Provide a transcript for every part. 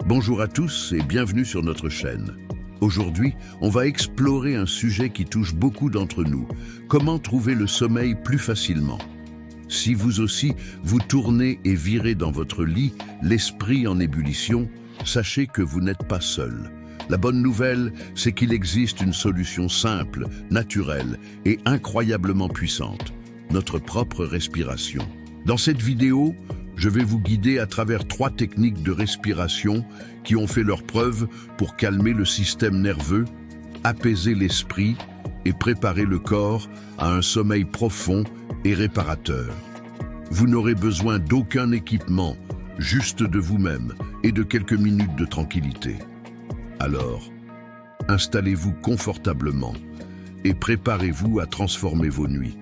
Bonjour à tous et bienvenue sur notre chaîne. Aujourd'hui, on va explorer un sujet qui touche beaucoup d'entre nous. Comment trouver le sommeil plus facilement? Si vous aussi, vous tournez et virez dans votre lit, l'esprit en ébullition, sachez que vous n'êtes pas seul. La bonne nouvelle, c'est qu'il existe une solution simple, naturelle et incroyablement puissante. Notre propre respiration. Dans cette vidéo, je vais vous guider à travers 3 techniques de respiration qui ont fait leurs preuves pour calmer le système nerveux, apaiser l'esprit et préparer le corps à un sommeil profond et réparateur. Vous n'aurez besoin d'aucun équipement, juste de vous-même et de quelques minutes de tranquillité. Alors, installez-vous confortablement et préparez-vous à transformer vos nuits.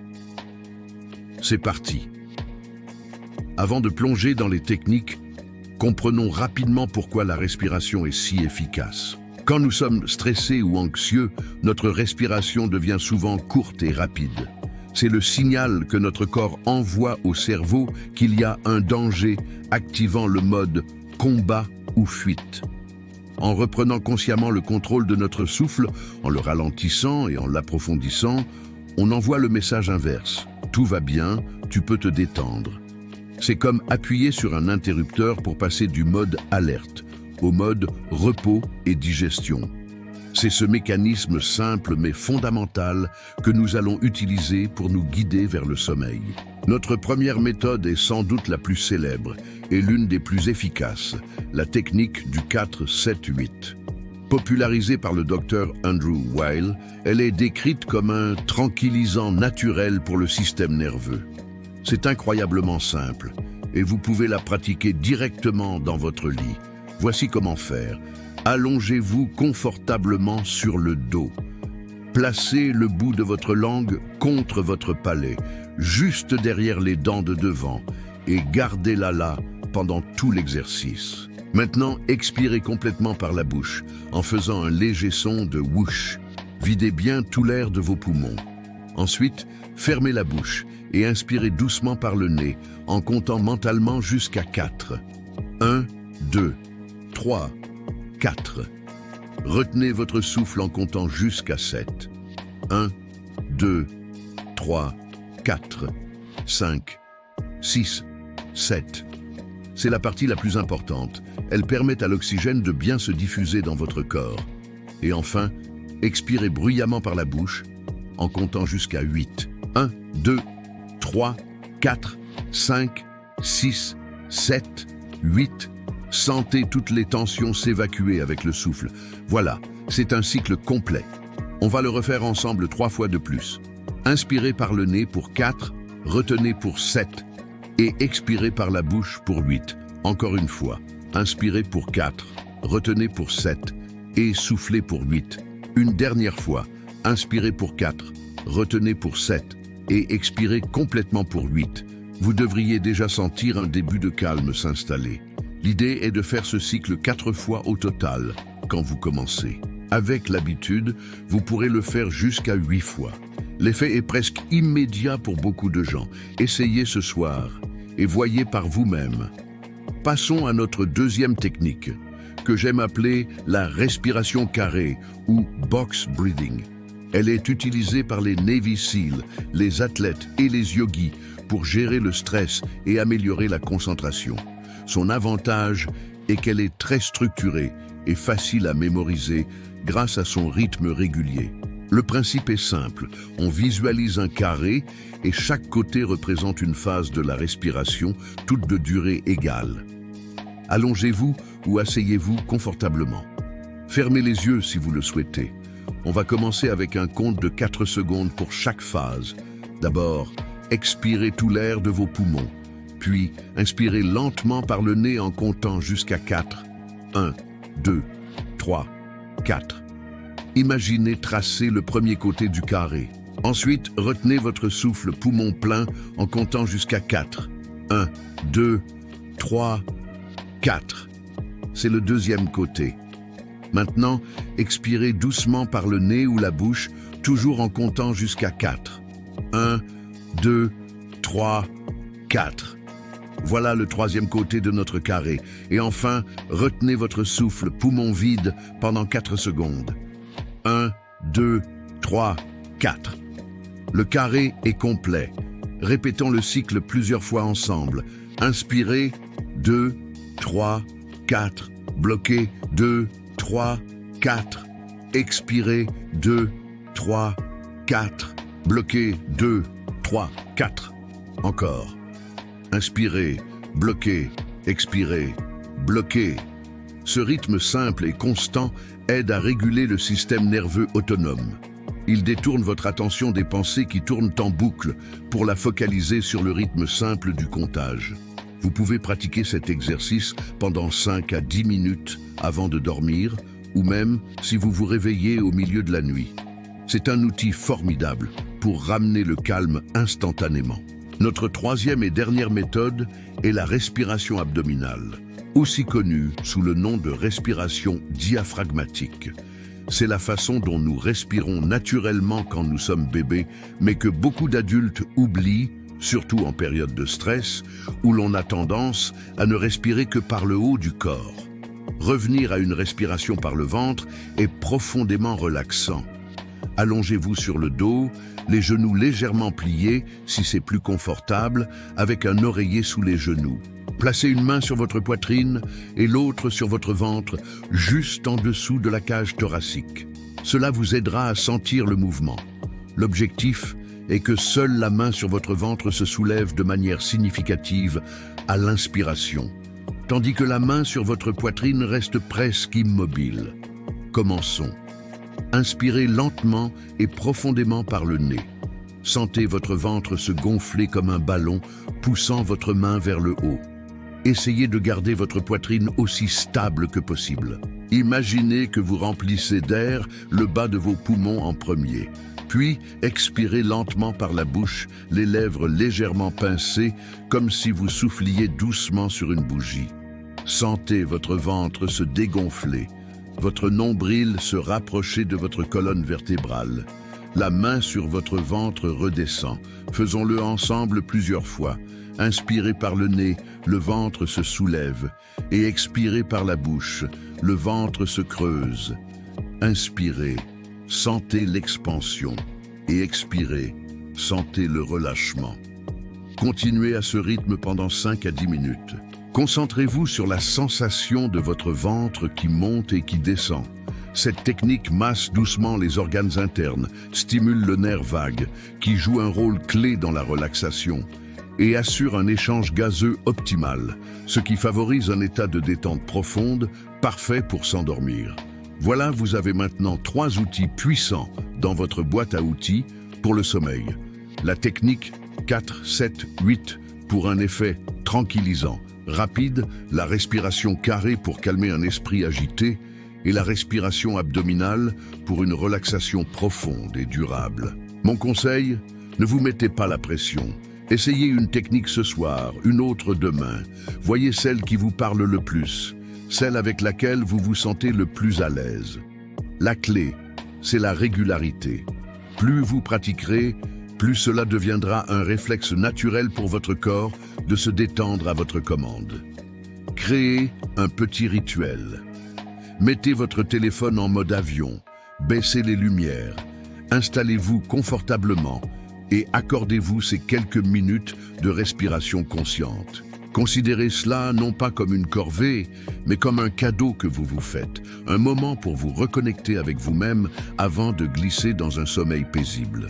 C'est parti! Avant de plonger dans les techniques, comprenons rapidement pourquoi la respiration est si efficace. Quand nous sommes stressés ou anxieux, notre respiration devient souvent courte et rapide. C'est le signal que notre corps envoie au cerveau qu'il y a un danger, activant le mode combat ou fuite. En reprenant consciemment le contrôle de notre souffle, en le ralentissant et en l'approfondissant, on envoie le message inverse. Tout va bien, tu peux te détendre. C'est comme appuyer sur un interrupteur pour passer du mode alerte au mode repos et digestion. C'est ce mécanisme simple mais fondamental que nous allons utiliser pour nous guider vers le sommeil. Notre première méthode est sans doute la plus célèbre et l'une des plus efficaces, la technique du 4-7-8. Popularisée par le docteur Andrew Weil, elle est décrite comme un tranquillisant naturel pour le système nerveux. C'est incroyablement simple et vous pouvez la pratiquer directement dans votre lit. Voici comment faire. Allongez-vous confortablement sur le dos. Placez le bout de votre langue contre votre palais, juste derrière les dents de devant, et gardez-la là pendant tout l'exercice. Maintenant, expirez complètement par la bouche en faisant un léger son de whoosh. Videz bien tout l'air de vos poumons. Ensuite, fermez la bouche et inspirez doucement par le nez en comptant mentalement jusqu'à 4. 1, 2, 3, 4. Retenez votre souffle en comptant jusqu'à 7. 1, 2, 3, 4, 5, 6, 7. C'est la partie la plus importante. Elle permet à l'oxygène de bien se diffuser dans votre corps. Et enfin, expirez bruyamment par la bouche en comptant jusqu'à 8. 1, 2, 3, 4, 5, 6, 7, 8. Sentez toutes les tensions s'évacuer avec le souffle. Voilà, c'est un cycle complet. On va le refaire ensemble 3 fois de plus. Inspirez par le nez pour 4, retenez pour 7 et expirez par la bouche pour 8. Encore une fois, inspirez pour 4, retenez pour 7 et soufflez pour 8. Une dernière fois, inspirez pour 4, retenez pour 7 et expirez complètement pour 8. Vous devriez déjà sentir un début de calme s'installer. L'idée est de faire ce cycle 4 fois au total quand vous commencez. Avec l'habitude, vous pourrez le faire jusqu'à 8 fois. L'effet est presque immédiat pour beaucoup de gens. Essayez ce soir et voyez par vous-même. Passons à notre deuxième technique, que j'aime appeler la respiration carrée ou box breathing. Elle est utilisée par les Navy SEAL, les athlètes et les yogis pour gérer le stress et améliorer la concentration. Son avantage est qu'elle est très structurée et facile à mémoriser grâce à son rythme régulier. Le principe est simple, on visualise un carré et chaque côté représente une phase de la respiration, toutes de durée égale. Allongez-vous ou asseyez-vous confortablement. Fermez les yeux si vous le souhaitez. On va commencer avec un compte de 4 secondes pour chaque phase. D'abord, expirez tout l'air de vos poumons. Puis, inspirez lentement par le nez en comptant jusqu'à 4. 1, 2, 3, 4. Imaginez tracer le premier côté du carré. Ensuite, retenez votre souffle poumon plein en comptant jusqu'à 4. 1, 2, 3, 4. C'est le deuxième côté. Maintenant, expirez doucement par le nez ou la bouche, toujours en comptant jusqu'à 4. 1, 2, 3, 4. Voilà le troisième côté de notre carré. Et enfin, retenez votre souffle, poumon vide, pendant 4 secondes. 1, 2, 3, 4. Le carré est complet. Répétons le cycle plusieurs fois ensemble. Inspirez, 2, 3, 4. Bloquez, 2, 3, 4. Expirez, 2, 3, 4. Bloquez, 2, 3, 4. Encore. Inspirez, bloquez, expirez, bloquez. Ce rythme simple et constant aide à réguler le système nerveux autonome. Il détourne votre attention des pensées qui tournent en boucle pour la focaliser sur le rythme simple du comptage. Vous pouvez pratiquer cet exercice pendant 5 à 10 minutes avant de dormir ou même si vous vous réveillez au milieu de la nuit. C'est un outil formidable pour ramener le calme instantanément. Notre troisième et dernière méthode est la respiration abdominale, aussi connue sous le nom de respiration diaphragmatique. C'est la façon dont nous respirons naturellement quand nous sommes bébés, mais que beaucoup d'adultes oublient, surtout en période de stress, où l'on a tendance à ne respirer que par le haut du corps. Revenir à une respiration par le ventre est profondément relaxant. Allongez-vous sur le dos, les genoux légèrement pliés si c'est plus confortable, avec un oreiller sous les genoux. Placez une main sur votre poitrine et l'autre sur votre ventre, juste en dessous de la cage thoracique. Cela vous aidera à sentir le mouvement. L'objectif est que seule la main sur votre ventre se soulève de manière significative à l'inspiration, tandis que la main sur votre poitrine reste presque immobile. Commençons. Inspirez lentement et profondément par le nez. Sentez votre ventre se gonfler comme un ballon, poussant votre main vers le haut. Essayez de garder votre poitrine aussi stable que possible. Imaginez que vous remplissez d'air le bas de vos poumons en premier. Puis, expirez lentement par la bouche, les lèvres légèrement pincées, comme si vous souffliez doucement sur une bougie. Sentez votre ventre se dégonfler. Votre nombril se rapprocher de votre colonne vertébrale. La main sur votre ventre redescend. Faisons-le ensemble plusieurs fois. Inspirez par le nez, le ventre se soulève. Et expirez par la bouche, le ventre se creuse. Inspirez, sentez l'expansion. Et expirez, sentez le relâchement. Continuez à ce rythme pendant 5 à 10 minutes. Concentrez-vous sur la sensation de votre ventre qui monte et qui descend. Cette technique masse doucement les organes internes, stimule le nerf vague, qui joue un rôle clé dans la relaxation, et assure un échange gazeux optimal, ce qui favorise un état de détente profonde, parfait pour s'endormir. Voilà, vous avez maintenant 3 outils puissants dans votre boîte à outils pour le sommeil. La technique 4-7-8 pour un effet tranquillisant. Rapide, la respiration carrée pour calmer un esprit agité et la respiration abdominale pour une relaxation profonde et durable. Mon conseil, ne vous mettez pas la pression. Essayez une technique ce soir, une autre demain. Voyez celle qui vous parle le plus, celle avec laquelle vous vous sentez le plus à l'aise. La clé, c'est la régularité. Plus vous pratiquerez, plus cela deviendra un réflexe naturel pour votre corps de se détendre à votre commande. Créez un petit rituel. Mettez votre téléphone en mode avion, baissez les lumières, installez-vous confortablement et accordez-vous ces quelques minutes de respiration consciente. Considérez cela non pas comme une corvée, mais comme un cadeau que vous vous faites, un moment pour vous reconnecter avec vous-même avant de glisser dans un sommeil paisible.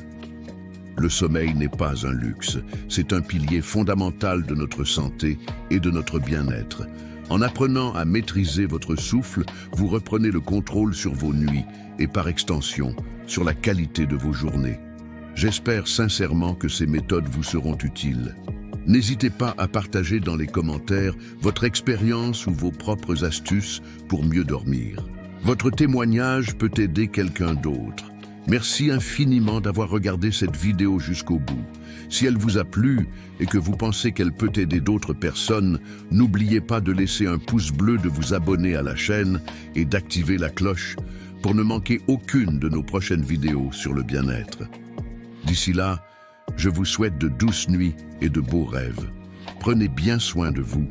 Le sommeil n'est pas un luxe, c'est un pilier fondamental de notre santé et de notre bien-être. En apprenant à maîtriser votre souffle, vous reprenez le contrôle sur vos nuits et par extension, sur la qualité de vos journées. J'espère sincèrement que ces méthodes vous seront utiles. N'hésitez pas à partager dans les commentaires votre expérience ou vos propres astuces pour mieux dormir. Votre témoignage peut aider quelqu'un d'autre. Merci infiniment d'avoir regardé cette vidéo jusqu'au bout. Si elle vous a plu et que vous pensez qu'elle peut aider d'autres personnes, n'oubliez pas de laisser un pouce bleu, de vous abonner à la chaîne et d'activer la cloche pour ne manquer aucune de nos prochaines vidéos sur le bien-être. D'ici là, je vous souhaite de douces nuits et de beaux rêves. Prenez bien soin de vous.